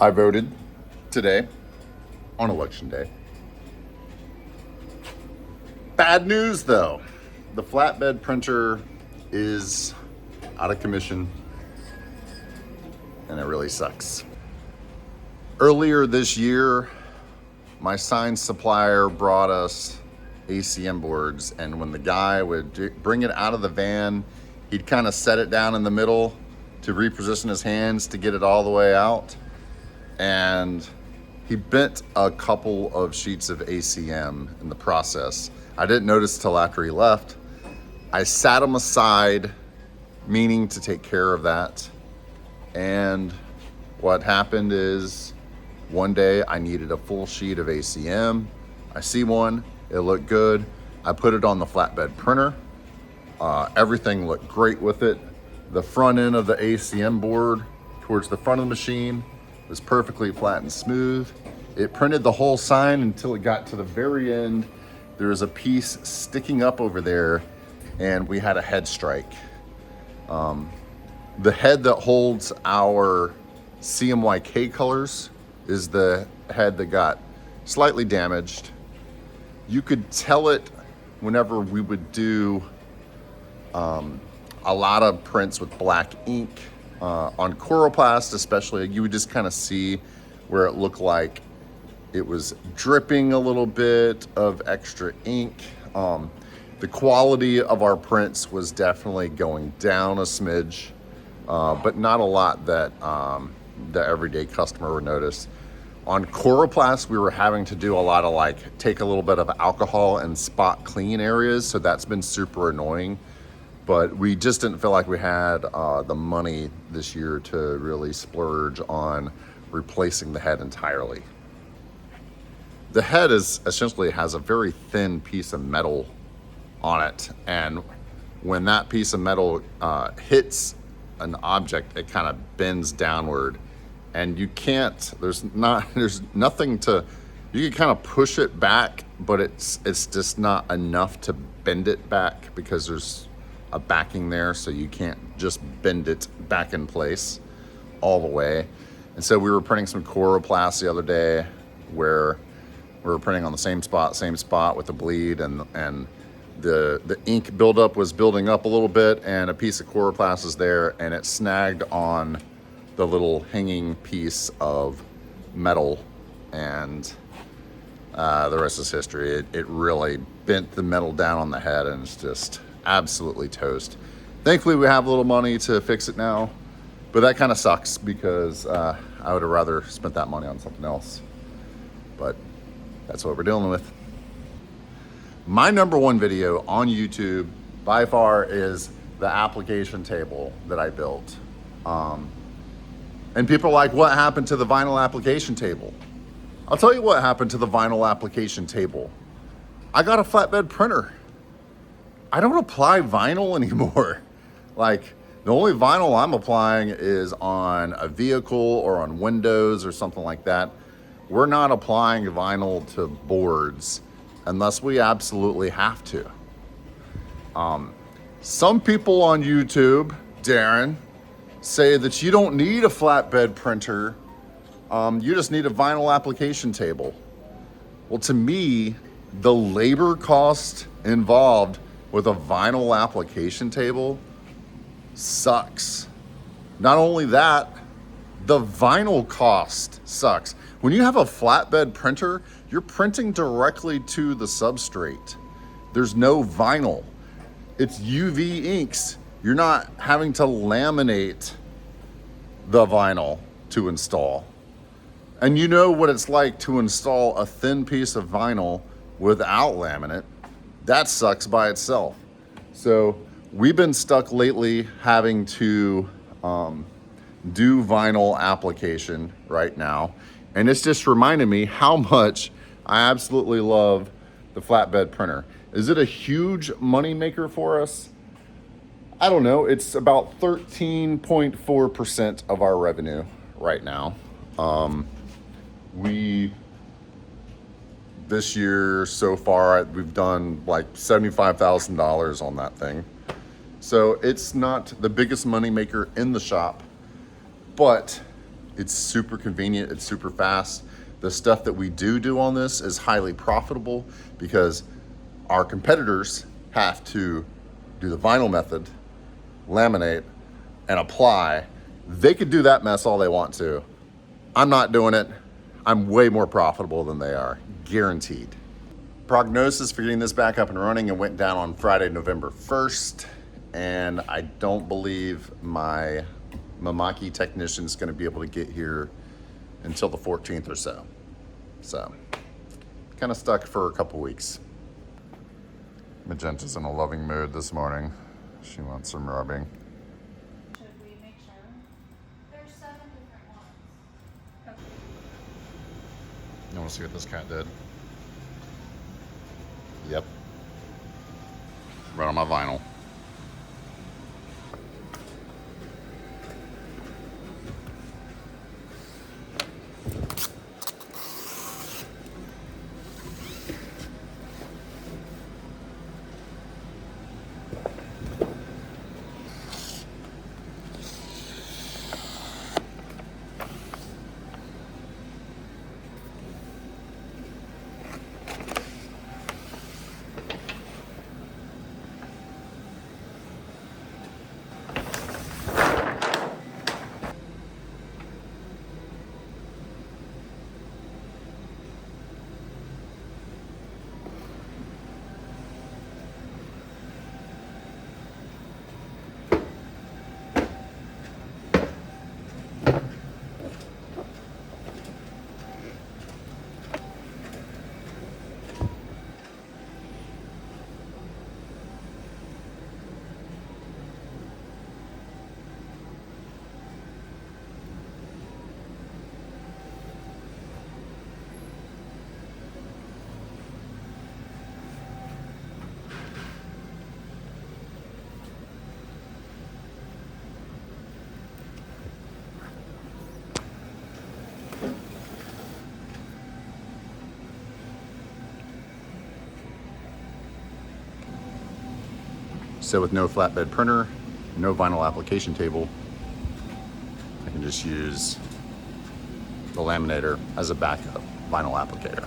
I voted today on election day. Bad news though. The flatbed printer is out of commission and it really sucks. Earlier this year, my sign supplier brought us ACM boards, and when the guy would bring it out of the van, he'd kind of set it down in the middle to reposition his hands to get it all the way out. And he bent a couple of sheets of ACM in the process. I didn't notice till after he left. I sat him aside, meaning to take care of that. And what happened is, one day I needed a full sheet of ACM. I see one, it looked good. I put it on the flatbed printer. Everything looked great with it. The front end of the ACM board towards the front of the machine was perfectly flat and smooth. It printed the whole sign until it got to the very end. There was a piece sticking up over there and we had a head strike. The head that holds our CMYK colors is the head that got slightly damaged. You could tell it whenever we would do a lot of prints with black ink. On Coroplast especially, you would just kind of see where it looked like it was dripping a little bit of extra ink. The quality of our prints was definitely going down a smidge, but not a lot that the everyday customer would notice. On Coroplast, we were having to do a lot of take a little bit of alcohol and spot clean areas, so that's been super annoying. But we just didn't feel like we had the money this year to really splurge on replacing the head entirely. The head essentially has a very thin piece of metal on it, and when that piece of metal hits an object, it kind of bends downward, and you can't. There's nothing to. You can kind of push it back, but it's just not enough to bend it back because there's a backing there, so you can't just bend it back in place all the way. And so we were printing some Coroplast the other day where we were printing on the same spot with the bleed, and the ink buildup was building up a little bit, and a piece of Coroplast is there, and it snagged on the little hanging piece of metal, and the rest is history. It really bent the metal down on the head, and it's just absolutely toast. Thankfully, we have a little money to fix it now, but that kind of sucks because I would have rather spent that money on something else. But that's what we're dealing with. My number one video on YouTube by far is the application table that I built. And people are like, what happened to the vinyl application table? I'll tell you what happened to the vinyl application table. I got a flatbed printer. I don't apply vinyl anymore. The only vinyl I'm applying is on a vehicle or on windows or something like that. We're not applying vinyl to boards unless we absolutely have to. Some people on YouTube, Darren, say that you don't need a flatbed printer. You just need a vinyl application table. Well, to me, the labor cost involved with a vinyl application table sucks. Not only that, the vinyl cost sucks. When you have a flatbed printer, you're printing directly to the substrate. There's no vinyl. It's UV inks. You're not having to laminate the vinyl to install. And you know what it's like to install a thin piece of vinyl without laminate. That sucks by itself. So we've been stuck lately having to do vinyl application right now. And it's just reminded me how much I absolutely love the flatbed printer. Is it a huge money maker for us? I don't know. It's about 13.4% of our revenue right now. This year so far, we've done like $75,000 on that thing. So it's not the biggest money maker in the shop, but It's super convenient, it's super fast. The stuff that we do on this is highly profitable because our competitors have to do the vinyl method, laminate, and apply. They could do that mess all they want to. I'm not doing it. I'm way more profitable than they are, guaranteed. Prognosis for getting this back up and running, and went down on Friday, November 1st. And I don't believe my Mimaki technician is going to be able to get here until the 14th or so. So, kind of stuck for a couple weeks. Magenta's in a loving mood this morning. She wants some rubbing. Should we make sure? There's 7 different ones. Okay. You want to see what this cat did? Yep. Right on my vinyl. So with no flatbed printer, no vinyl application table, I can just use the Laminator as a backup vinyl applicator.